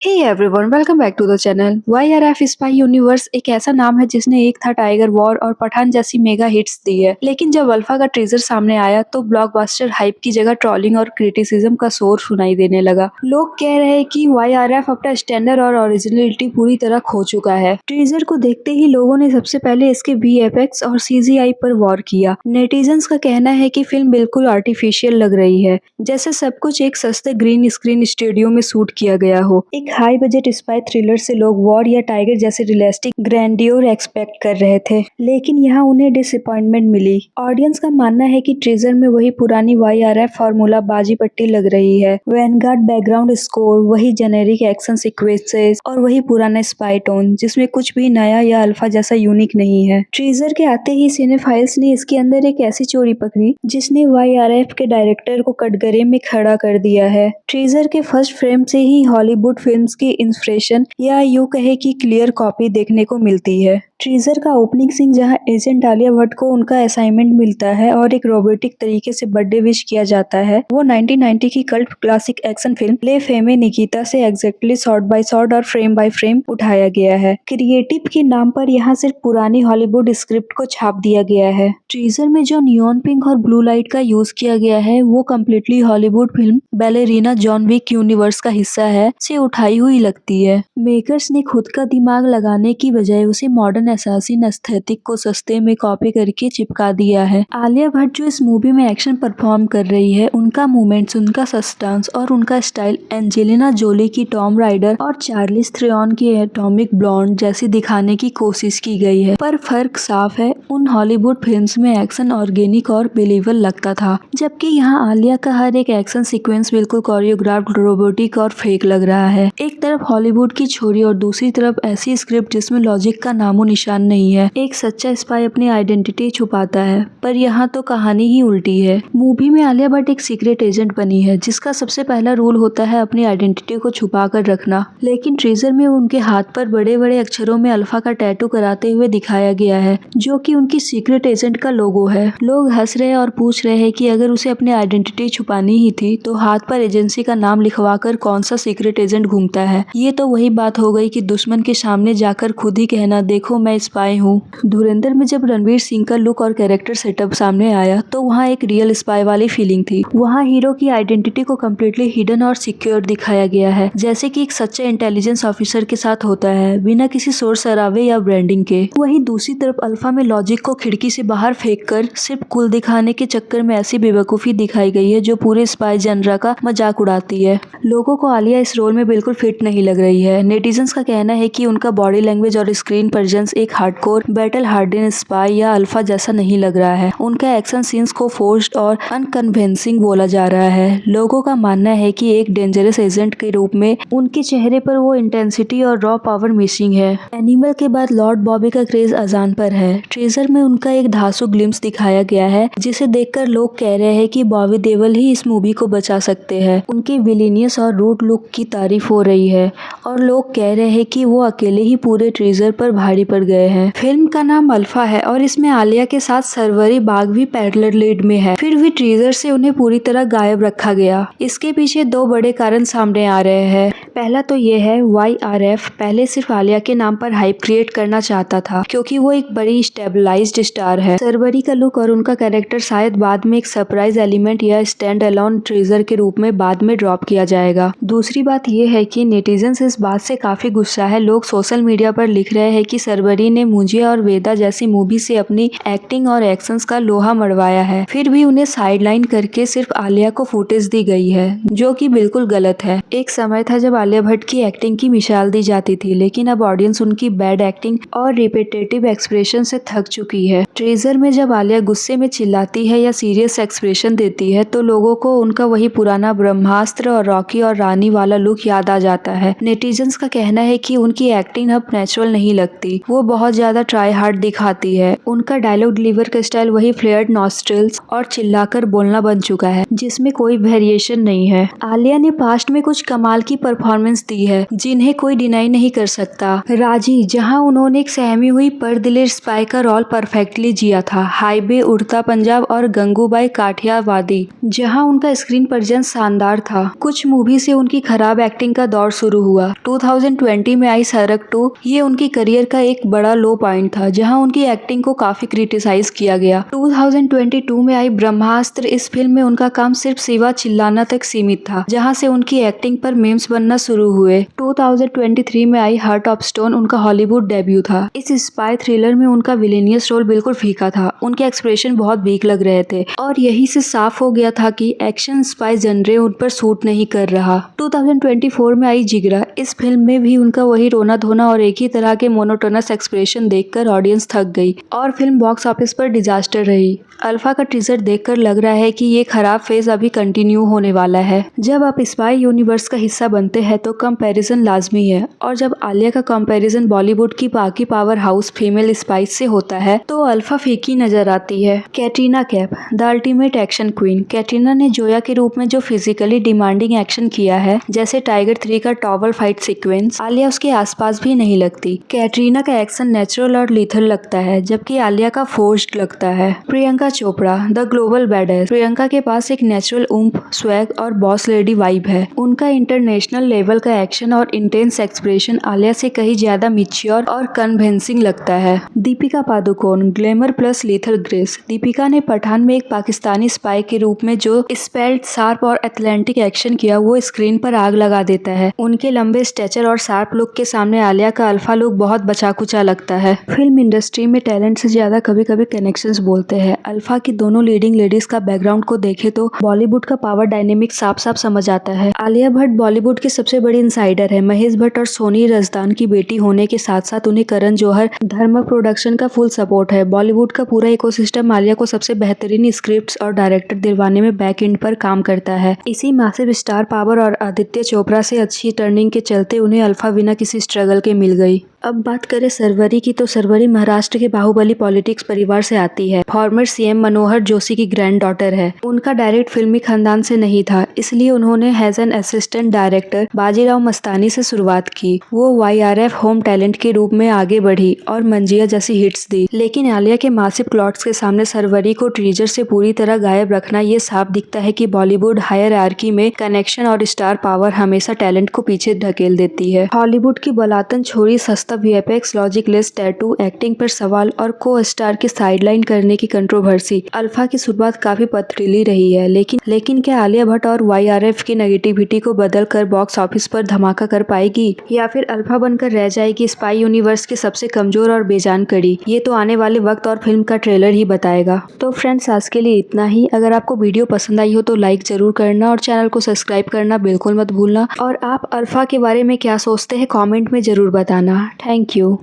Hey everyone, welcome back to the channel. YRF spy universe एक ऐसा नाम है जिसने एक था टाइगर वॉर और पठान जैसी मेगा हिट्स दी है। लेकिन जब अल्फा का ट्रेजर सामने आया तो ब्लॉकबस्टर हाइप की जगह ट्रोलिंग और क्रिटिसिज्म का शोर सुनाई देने लगा। लोग कह रहे हैं कि वाईआरएफ अपना स्टैंडर्ड और ओरिजिनलिटी पूरी तरह खो चुका है। ट्रेजर को देखते ही लोगों ने सबसे पहले इसके वीएफएक्स और सीजीआई पर वॉर किया। नेटिजन्स का कहना है कि फिल्म बिल्कुल आर्टिफिशियल लग रही है, जैसे सब कुछ एक सस्ते ग्रीन स्क्रीन स्टूडियो में शूट किया गया हो। एक हाई बजट स्पाई थ्रिलर से लोग वॉर या टाइगर जैसे रियलिस्टिक ग्रैंडियोर एक्सपेक्ट कर रहे थे, लेकिन यहाँ उन्हें डिसअपॉइंटमेंट मिली। ऑडियंस का मानना है कि ट्रेजर में वही पुरानी वाईआरएफ फार्मूला बाजी पट्टी लग रही है। वैनगार्ड बैकग्राउंड स्कोर, वही जेनेरिक एक्शन सीक्वेंसेस और वही पुराना स्पाई टोन, जिसमें कुछ भी नया या अल्फा जैसा यूनिक नहीं है। ट्रेजर के आते ही सिनेफाइल्स ने इसके अंदर एक ऐसी चोरी पकड़ी जिसने वाईआरएफ के डायरेक्टर को कटघरे में खड़ा कर दिया है। ट्रेजर के फर्स्ट फ्रेम से ही हॉलीवुड फिल्म्स की इंस्पिरेशन या यूं कहे कि क्लियर कॉपी देखने को मिलती है। ट्रेजर का ओपनिंग सीन जहां एजेंट आलिया भट्ट को उनका असाइनमेंट मिलता है और एक रोबोटिक तरीके से बर्थडे विश किया जाता है, वो 1990 की कल्ट क्लासिक एक्शन फिल्म ले फेमे निकिता से एग्जैक्टली शॉट बाय शॉट और फ्रेम बाय फ्रेम उठाया गया है। क्रिएटिव के नाम पर यहाँ सिर्फ पुरानी हॉलीवुड स्क्रिप्ट को छाप दिया गया है। ट्रेजर में जो नियॉन पिंक और ब्लू लाइट का यूज किया गया है वो completely Hollywood film Ballerina John Wick universe का हिस्सा है से उठाई हुई लगती है। मेकर्स ने खुद का दिमाग लगाने की बजाय उसे मॉडर्न असैसिन एस्थेटिक को सस्ते में कॉपी करके चिपका दिया है। आलिया भट्ट जो इस मूवी में एक्शन परफॉर्म कर रही है, उनका मूवमेंट्स, उनका सस्टेंस और उनका स्टाइल एंजेलिना जोली की टॉम राइडर और चार्लिस थ्रियॉन की एटॉमिक ब्लॉन्ड जैसी दिखाने की कोशिश की गई है। पर फर्क साफ है, उन हॉलीवुड फिल्म्स में एक्शन ऑर्गेनिक और बिलीवेबल लगता था, जबकि यहाँ आलिया का हर एक एक्शन सीक्वेंस बिल्कुल कोरियोग्राफ्ड, रोबोटिक और फेक लग रहा है। एक तरफ हॉलीवुड की छोरी और दूसरी तरफ ऐसी स्क्रिप्ट जिसमें लॉजिक का नामो निशान नहीं है। एक सच्चा स्पाई अपनी आइडेंटिटी छुपाता है, पर यहाँ तो कहानी ही उल्टी है। मूवी में आलिया भट्ट एक सीक्रेट एजेंट बनी है जिसका सबसे पहला रूल होता है अपनी आइडेंटिटी को छुपा कर रखना, लेकिन ट्रेजर में उनके हाथ पर बड़े बड़े अक्षरों में अल्फा का टैटू कराते हुए दिखाया गया है, जो कि उनकी सीक्रेट एजेंट का लोगो है। लोग हंस रहे और पूछ रहे हैं कि अगर उसे अपनी आइडेंटिटी छुपानी ही थी तो हाथ पर एजेंसी का नाम लिखवा कर कौन सा सीक्रेट एजेंट घूमता है। ये तो वही बात हो गई कि दुश्मन के सामने जाकर खुद ही कहना, देखो मैं स्पाई हूँ। धुरंधर में जब रणवीर सिंह का लुक और कैरेक्टर सेटअप सामने आया तो वहाँ एक रियल स्पाई वाली फीलिंग थी। वहाँ हीरो की आइडेंटिटी को कम्प्लीटली हिडन और सिक्योर दिखाया गया है, जैसे कि एक सच्चा इंटेलिजेंस ऑफिसर के साथ होता है, बिना किसी शोर शराबे या ब्रांडिंग के। वहीं दूसरी तरफ अल्फा में लॉजिक को खिड़की से बाहर फेंक कर सिर्फ कूल दिखाने के चक्कर में ऐसी बेवकूफी दिखाई गई है जो पूरे स्पाई जनरा का मजाक उड़ाती है। लोगों को आलिया इस रोल में बिल्कुल फिट नहीं लग रही है। नेटिजन्स का कहना है कि उनका बॉडी लैंग्वेज और स्क्रीन प्रेजेंस एक हार्डकोर बैटल हार्डन स्पाई या अल्फा जैसा नहीं लग रहा है। उनका एक्शन सीन्स को फोर्स्ड और अनकन्विंसिंग बोला जा रहा है। लोगों का मानना है कि एक डेंजरस एजेंट के रूप में उनके चेहरे पर वो इंटेंसिटी और रॉ पावर मिसिंग है। एनिमल के बाद लॉर्ड बॉबी का क्रेज अजान पर है। ट्रेजर में उनका एक धांसू ग्लिम्स दिखाया गया है, जिसे देखकर लोग कह रहे हैं कि बॉबी देओल ही इस मूवी को बचा सकते हैं। उनके विलीनियस और रूट लुक की तारीफ हो रही है और लोग कह रहे हैं कि वो अकेले ही पूरे ट्रेजर पर भारी पड़ गए हैं। फिल्म का नाम अल्फा है और इसमें आलिया के साथ सरवरी बाग भी पैरेलल लीड में है, फिर भी ट्रेजर से उन्हें पूरी तरह गायब रखा गया। इसके पीछे दो बड़े कारण सामने आ रहे हैं। पहला तो ये है, वाईआरएफ पहले सिर्फ आलिया के नाम पर हाइप क्रिएट करना चाहता था, क्योंकि वो एक बड़ी स्टेबलाइज्ड स्टार है। सरवरी का लुक और उनका कैरेक्टर शायद बाद में एक सरप्राइज एलिमेंट या स्टैंड अलोन ट्रेजर के रूप में बाद में ड्रॉप किया जाएगा। दूसरी बात ये है कि नेटिजन्स इस बात से काफी गुस्सा है। लोग सोशल मीडिया पर लिख रहे हैं कि सरवरी ने मुझे और वेदा जैसी मूवी से अपनी एक्टिंग और एक्शंस का लोहा मड़वाया है, फिर भी उन्हें साइडलाइन करके सिर्फ आलिया को फुटेज दी गई है, जो कि बिल्कुल गलत है। एक समय था जब आलिया भट्ट की एक्टिंग की मिसाल दी जाती थी, लेकिन अब ऑडियंस उनकी बैड एक्टिंग और रिपीटेटिव एक्सप्रेशन से थक चुकी है। ट्रेजर में जब आलिया गुस्से में चिल्लाती है या सीरियस एक्सप्रेशन देती है तो लोगों को उनका वही पुराना ब्रह्मास्त्र और रॉकी और रानी वाला लुक याद आ जाता है। नेटिजन्स का कहना है कि उनकी एक्टिंग अब नेचुरल नहीं लगती, वो बहुत ज्यादा ट्राई हार्ड दिखाती है। उनका डायलॉग डिलीवर का स्टाइल वही फ्लेयर्ड नॉस्ट्रिल्स और चिल्लाकर बोलना बन चुका है, जिसमें कोई वेरिएशन नहीं है। आलिया ने पास्ट में कुछ कमाल की परफॉर्मेंस दी है जिन्हें कोई डिनाई नहीं कर सकता। राजी, जहां उन्होंने एक सहमी हुई पर दिलेर स्पाई का रोल परफेक्टली जिया था। हाईवे, उड़ता पंजाब और गंगूबाई काठियावादी, जहां उनका स्क्रीन प्रेजेंस शानदार था। कुछ मूवी से उनकी खराब एक्टिंग का दौर शुरू हुआ, 2020 में आई सरक 2, ये उनकी करियर का एक बड़ा लो पॉइंट था जहां उनकी एक्टिंग को काफी क्रिटिसाइज किया गया। 2022 में आई ब्रह्मास्त्र, इस फिल्म में उनका काम सिर्फ सिवा चिल्लाना तक सीमित था, जहां से उनकी एक्टिंग पर मीम्स बनना शुरू हुए। 2023 में आई हार्ट ऑफ स्टोन उनका हॉलीवुड डेब्यू था। इस स्पाई थ्रिलर में उनका विलेनियस रोल बिल्कुल फीका था, उनके एक्सप्रेशन बहुत वीक लग रहे थे और यही से साफ हो गया था कि एक्शन स्पाई जनरे उन पर सूट नहीं कर रहा। 2024 में आई जिगरा, इस फिल्म में भी उनका वही रोना धोना और एक ही तरह के मोनोटोनस एक्सप्रेशन देखकर ऑडियंस थक गई और फिल्म बॉक्स ऑफिस पर डिजास्टर रही। अल्फा का टीजर देखकर लग रहा है कि ये खराब फेज अभी कंटिन्यू होने वाला है। जब आप स्पाई यूनिवर्स का हिस्सा बनते हैं तो कंपैरिजन लाजमी है, और जब आलिया का कंपैरिजन बॉलीवुड की बाकी पावर हाउस फीमेल स्पाइस से होता है तो अल्फा फीकी नजर आती है। Katrina Kaif, the ultimate action queen. Katrina ने जोया के रूप में जो फिजिकली डिमांडिंग एक्शन किया है, जैसे टाइगर 3 का टॉवल फाइट सीक्वेंस, आलिया उसके आसपास भी नहीं लगती। कैटरीना का एक्शन नेचुरल और लीथल लगता है, जबकि आलिया का फोर्स्ड लगता है। Priyanka Chopra, the global बैडेस। प्रियंका के पास एक नेचुरल ऊम्फ, स्वैग और बॉस लेडी वाइब है। उनका इंटरनेशनल लेवल का एक्शन और इंटेंस एक्सप्रेशन आलिया से कहीं ज्यादा मैच्योर और कन्विंसिंग लगता है। Deepika Padukone, glamour plus lethal grace. Deepika ने पठान में एक पाकिस्तानी स्पाई के रूप में जो स्पेल्ट, शार्प और एथलेटिक एक्शन किया, वो स्क्रीन पर आग लगा देता है। उनके लंबे स्टेचर और शार्प लुक के सामने आलिया का अल्फा लुक बहुत बचा-कुचा लगता है। फिल्म इंडस्ट्री में टैलेंट से ज्यादा कभी-कभी कनेक्शंस बोलते हैं। अल्फा की दोनों लीडिंग लेडीज का बैकग्राउंड को देखे तो बॉलीवुड का पावर डायनेमिक साफ-साफ समझ आता है। आलिया भट्ट बॉलीवुड की सबसे बड़ी इनसाइडर है। महेश भट्ट और सोनी रजदान की बेटी होने के साथ-साथ उन्हें करण जौहर, धर्मा प्रोडक्शन का फुल सपोर्ट है। बॉलीवुड का पूरा इकोसिस्टम आलिया को सबसे बेहतरीन स्क्रिप्ट्स और डायरेक्टर दिलवाने में बैक एंड पर काम करता है। इसी मैसिव स्टार पावर और आदित्य चोपड़ा से अच्छी टर्निंग के चलते उन्हें अल्फा बिना किसी स्ट्रगल के मिल गई। अब बात करें सरवरी की, तो सरवरी महाराष्ट्र के बाहुबली पॉलिटिक्स परिवार से आती है। फॉर्मर सीएम मनोहर जोशी की ग्रैंड डॉटर है। उनका डायरेक्ट फिल्मी खानदान से नहीं था, इसलिए उन्होंने as an assistant director Bajirao Mastani से शुरुआत की। वो YRF होम टैलेंट के रूप में आगे बढ़ी और मंजिया जैसी हिट्स दी। लेकिन आलिया के मासिव प्लॉट्स के सामने सरवरी को टीजर से पूरी तरह गायब रखना, ये साफ दिखता है कि बॉलीवुड हायरार्की में कनेक्शन और स्टार पावर हमेशा टैलेंट को पीछे ढकेल देती है। हॉलीवुड की बलातन छोरी, सस्ता VFX, लॉजिकलेस टैटू, एक्टिंग पर सवाल और को स्टार के साइडलाइन करने की कंट्रोवर्सी। अल्फा की शुरुआत काफी पथरीली रही है, लेकिन क्या आलिया भट्ट और YRF की नेगेटिविटी को बदल कर बॉक्स ऑफिस पर धमाका कर पाएगी, या फिर अल्फा बनकर रह जाएगी स्पाई यूनिवर्स की सबसे कमजोर और बेजान कड़ी? ये तो आने वाले वक्त और फिल्म का ट्रेलर ही बताएगा। तो फ्रेंड्स, आज के लिए इतना ही। अगर आपको वीडियो पसंद आई हो तो लाइक जरूर करना और चैनल को सब्सक्राइब करना बिल्कुल मत भूलना। और आप अल्फा के बारे में क्या सोचते हैं कमेंट में जरूर बताना। Thank you.